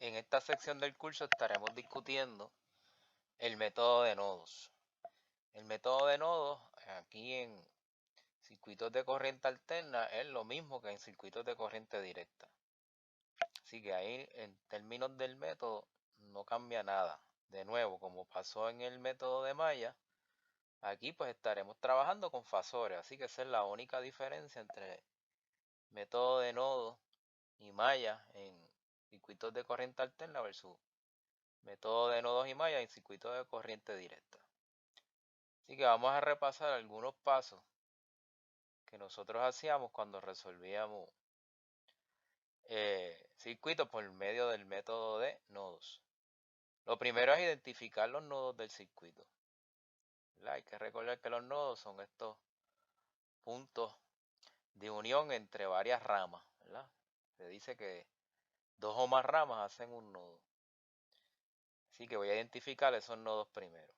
En esta sección del curso estaremos discutiendo el método de nodos. El método de nodos aquí en circuitos de corriente alterna es lo mismo que en circuitos de corriente directa. Así que ahí en términos del método no cambia nada. De nuevo, como pasó en el método de malla, aquí pues estaremos trabajando con fasores. Así que esa es la única diferencia entre método de nodos y malla en circuitos de corriente alterna versus método de nodos y mallas en circuitos de corriente directa. Así que vamos a repasar algunos pasos que nosotros hacíamos cuando resolvíamos circuitos por medio del método de nodos. Lo primero es identificar los nodos del circuito, ¿verdad? Hay que recordar que los nodos son estos puntos de unión entre varias ramas, ¿verdad? Se dice que dos o más ramas hacen un nodo. Así que voy a identificar esos nodos primero.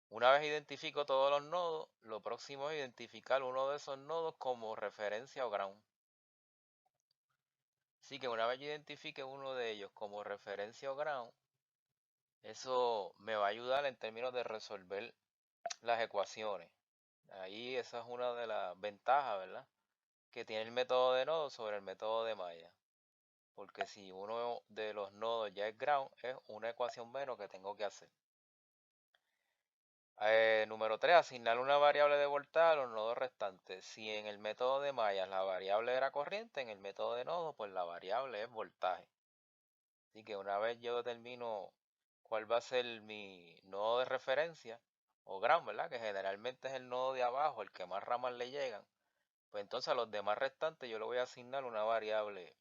Una vez identifico todos los nodos, lo próximo es identificar uno de esos nodos como referencia o ground. Así que una vez yo identifique uno de ellos como referencia o ground, eso me va a ayudar en términos de resolver las ecuaciones. Ahí esa es una de las ventajas, ¿verdad?, que tiene el método de nodos sobre el método de malla. Porque si uno de los nodos ya es ground, es una ecuación menos que tengo que hacer. Número 3, asignar una variable de voltaje a los nodos restantes. Si en el método de mallas la variable era corriente, en el método de nodos pues la variable es voltaje. Así que una vez yo determino cuál va a ser mi nodo de referencia o ground, ¿verdad?, que generalmente es el nodo de abajo, el que más ramas le llegan, pues entonces a los demás restantes yo le voy a asignar una variable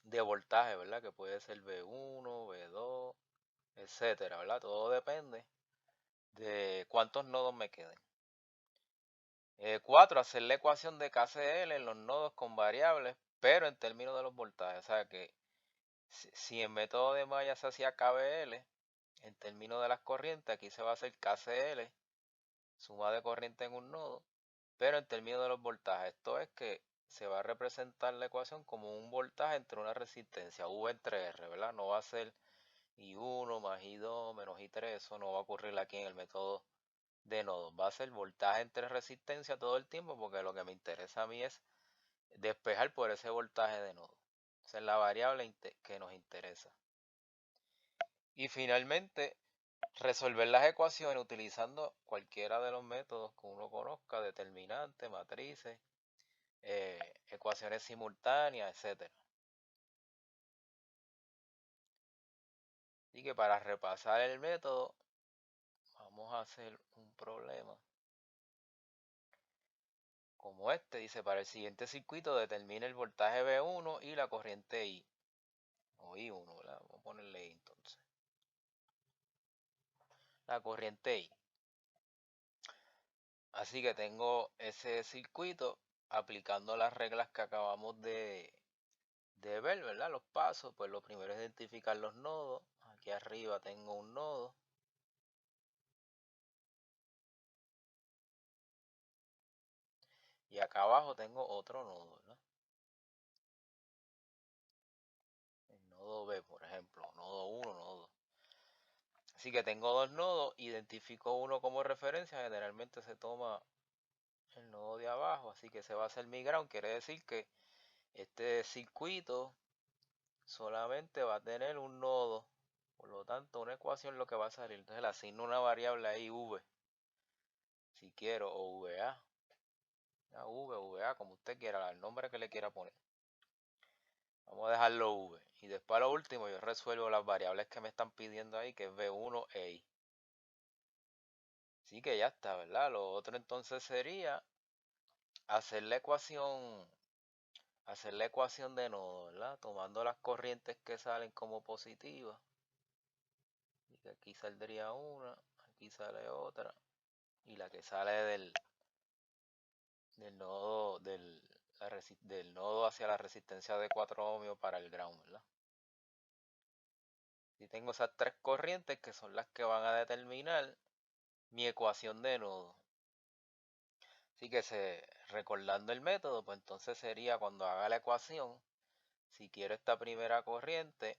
de voltaje, ¿verdad?, que puede ser V1, V2, etcétera, ¿verdad? Todo depende de cuántos nodos me queden. 4, hacer la ecuación de KCL en los nodos con variables, pero en términos de los voltajes. O sea que si en método de malla se hacía KVL, en términos de las corrientes, aquí se va a hacer KCL, suma de corriente en un nodo, pero en términos de los voltajes. Esto es que se va a representar la ecuación como un voltaje entre una resistencia, V entre R, ¿verdad? No va a ser I1 más I2 menos I3, eso no va a ocurrir aquí en el método de nodos. Va a ser voltaje entre resistencia todo el tiempo, porque lo que me interesa a mí es despejar por ese voltaje de nodo. Esa es la variable que nos interesa. Y finalmente, resolver las ecuaciones utilizando cualquiera de los métodos que uno conozca, determinantes, matrices, ecuaciones simultáneas, etc. Así que para repasar el método, vamos a hacer un problema como este. Dice, para el siguiente circuito determine el voltaje V1 y la corriente I. O I1, ¿verdad? Vamos a ponerle I entonces. La corriente I. Así que tengo ese circuito aplicando las reglas que acabamos de ver, ¿verdad? Los pasos. Pues lo primero es identificar los nodos. Aquí arriba tengo un nodo. Y acá abajo tengo otro nodo, ¿verdad? El nodo B, por ejemplo. Nodo 1, nodo 2. Así que tengo dos nodos. Identifico uno como referencia. Generalmente se toma el nodo de abajo. Así que ese va a ser mi ground. Quiere decir que este circuito solamente va a tener un nodo. Por lo tanto, una ecuación lo que va a salir. Entonces le asigno una variable ahí, V, si quiero, o VA. V, VA, como usted quiera, el nombre que le quiera poner. Vamos a dejarlo V. Y después a lo último yo resuelvo las variables que me están pidiendo ahí, que es V1 e I. Así que ya está, ¿verdad? Lo otro entonces sería hacer la ecuación de nodo, ¿verdad? Tomando las corrientes que salen como positivas. Y que aquí saldría una, aquí sale otra. Y la que sale del nodo del nodo hacia la resistencia de 4 ohmios para el ground, ¿verdad? Y tengo esas tres corrientes que son las que van a determinar mi ecuación de nodo. Así que recordando el método, pues entonces sería cuando haga la ecuación, si quiero esta primera corriente,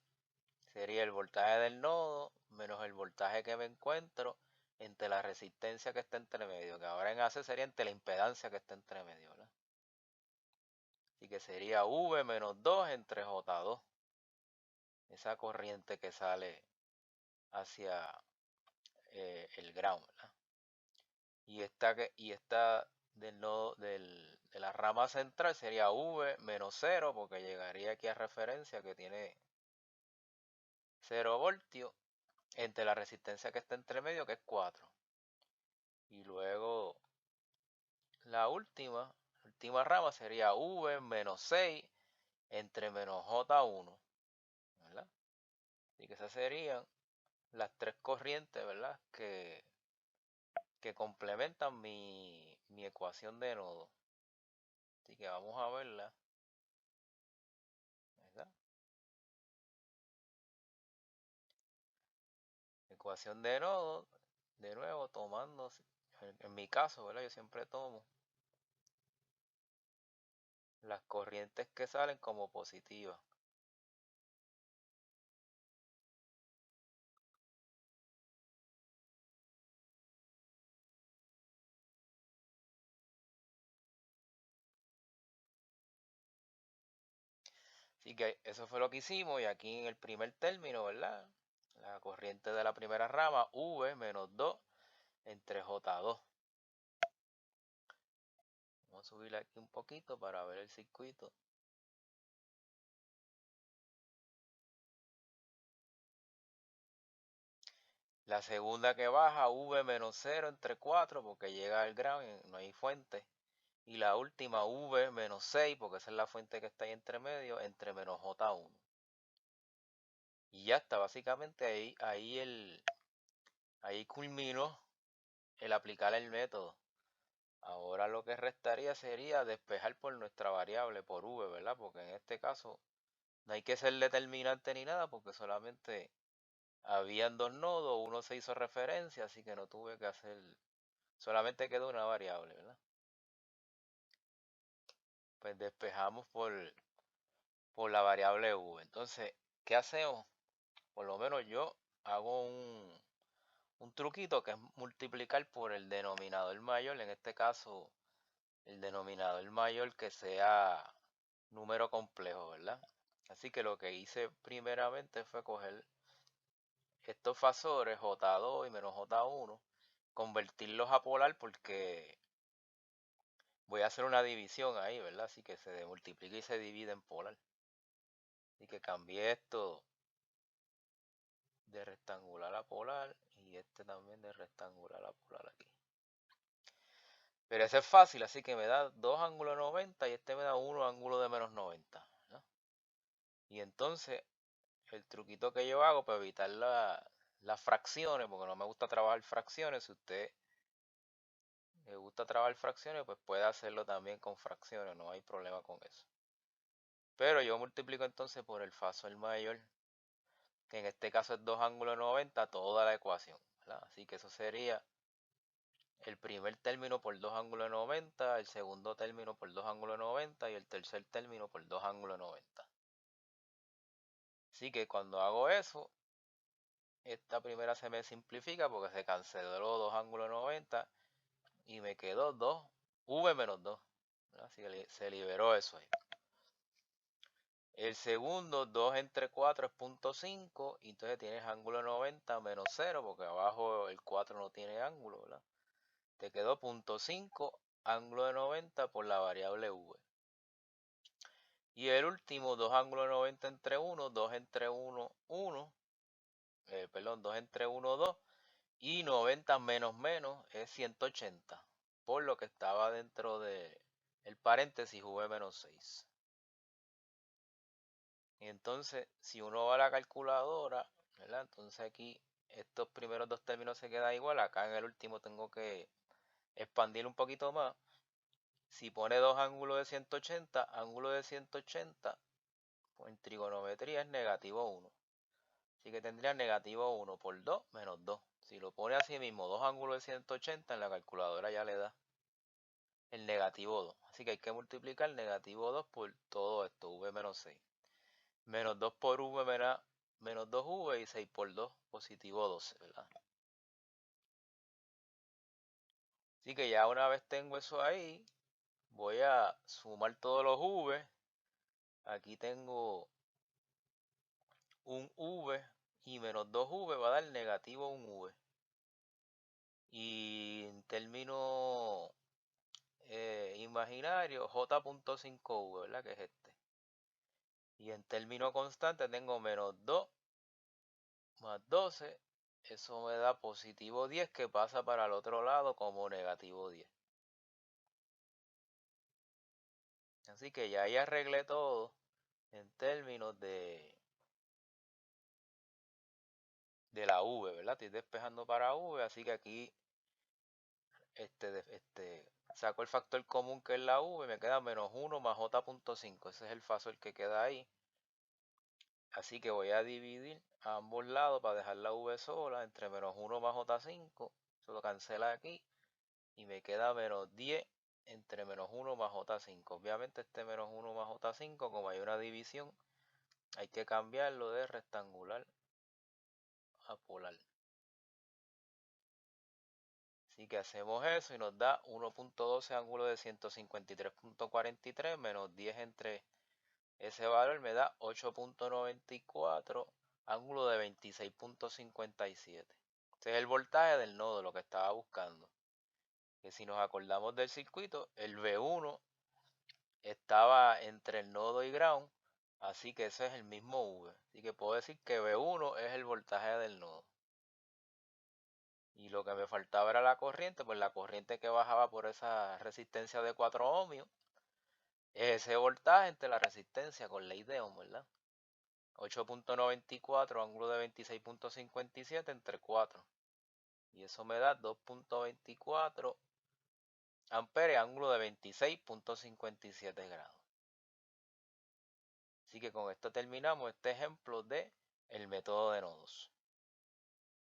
sería el voltaje del nodo menos el voltaje que me encuentro entre la resistencia que está entre medio, que ahora en AC sería entre la impedancia que está entre medio, ¿verdad? Así que sería V menos 2 entre J2, esa corriente que sale hacia el ground, ¿verdad? Y esta del nodo de la rama central sería V menos 0, porque llegaría aquí a referencia que tiene 0 voltios entre la resistencia que está entre medio, que es 4. Y luego la última rama sería V menos 6 entre menos J1, ¿verdad? Así que esas serían las tres corrientes, ¿verdad? Que complementan mi ecuación de nodo. Así que vamos a verla, ¿verdad? Ecuación de nodo, de nuevo tomando, en mi caso, ¿verdad? Yo siempre tomo las corrientes que salen como positivas. Así que eso fue lo que hicimos, y aquí en el primer término, ¿verdad? La corriente de la primera rama, V menos 2 entre J2. Vamos a subir aquí un poquito para ver el circuito. La segunda que baja, V menos 0 entre 4, porque llega al ground, no hay fuente. Y la última, V menos 6, porque esa es la fuente que está ahí entre medio, entre menos J1. Y ya está, básicamente ahí culminó el aplicar el método. Ahora lo que restaría sería despejar por nuestra variable, por V, ¿verdad? Porque en este caso no hay que ser determinante ni nada, porque solamente habían dos nodos, uno se hizo referencia, así que no tuve que hacer, solamente quedó una variable, ¿verdad? Pues despejamos por la variable V. Entonces, ¿qué hacemos? Por lo menos yo hago un truquito, que es multiplicar por el denominador mayor, en este caso el denominador mayor que sea número complejo, ¿verdad? Así que lo que hice primeramente fue coger estos fasores J2 y menos J1, convertirlos a polar, porque voy a hacer una división ahí, ¿verdad? Así que se multiplica y se divide en polar. Así que cambié esto de rectangular a polar y este también de rectangular a polar aquí. Pero ese es fácil, así que me da 2 ángulos de 90 y este me da 1 ángulo de menos 90, ¿no? Y entonces el truquito que yo hago para evitar las fracciones, porque no me gusta trabajar fracciones, si usted le gusta trabajar fracciones, pues puede hacerlo también con fracciones, no hay problema con eso. Pero yo multiplico entonces por el fasor mayor, que en este caso es 2 ángulos de 90, toda la ecuación, ¿verdad? Así que eso sería el primer término por 2 ángulos de 90, el segundo término por 2 ángulos de 90 y el tercer término por 2 ángulos de 90. Así que cuando hago eso, esta primera se me simplifica porque se canceló 2 ángulos de 90 y me quedó 2, V menos 2. Así que se liberó eso ahí. El segundo, 2 entre 4 es 0.5, y entonces tienes ángulo de 90 menos 0, porque abajo el 4 no tiene ángulo, ¿verdad? Te quedó 0.5 ángulo de 90 por la variable V. Y el último, 2 ángulos de 90 entre 1, 2 entre 1, 1, perdón, 2 entre 1, 2, y 90 menos menos es 180, por lo que estaba dentro de el paréntesis V menos 6. Y entonces, si uno va a la calculadora, ¿verdad? Entonces aquí estos primeros dos términos se quedan igual. Acá en el último tengo que expandir un poquito más. Si pone dos ángulos de 180, ángulo de 180, pues en trigonometría es negativo 1. Así que tendría negativo 1 por 2 menos 2. Si lo pone así mismo, dos ángulos de 180, en la calculadora ya le da el negativo 2. Así que hay que multiplicar negativo 2 por todo esto, V menos 6. Menos 2 por V me da menos 2V y 6 por 2, positivo 12, ¿verdad? Así que ya una vez tengo eso ahí, voy a sumar todos los V. Aquí tengo un V y menos 2V va a dar negativo 1V. Y en términos imaginarios, J.5V, ¿verdad? Que es este. Y en términos constantes tengo menos 2 más 12. Eso me da positivo 10 que pasa para el otro lado como negativo 10. Así que ya ahí arreglé todo en términos de la V, ¿verdad? Estoy despejando para V, así que aquí saco el factor común que es la V y me queda menos 1 más J.5. Ese es el factor que queda ahí. Así que voy a dividir a ambos lados para dejar la V sola entre menos 1 más J5. Eso lo cancela aquí y me queda menos 10 entre menos 1 más J5. Obviamente este menos 1 más J5, como hay una división, hay que cambiarlo de rectangular a polar. Así que hacemos eso y nos da 1.12 ángulo de 153.43 menos 10 entre ese valor me da 8.94 ángulo de 26.57. Este es el voltaje del nodo, lo que estaba buscando. Que si nos acordamos del circuito, el V1 estaba entre el nodo y ground, así que ese es el mismo V. Así que puedo decir que V1 es el voltaje del nodo. Y lo que me faltaba era la corriente, pues la corriente que bajaba por esa resistencia de 4 ohmios, es ese voltaje entre la resistencia con ley de Ohm, ¿verdad? 8.94 ángulo de 26.57 entre 4. Y eso me da 2.24 amperes, ángulo de 26.57 grados. Así que con esto terminamos este ejemplo de el método de nodos.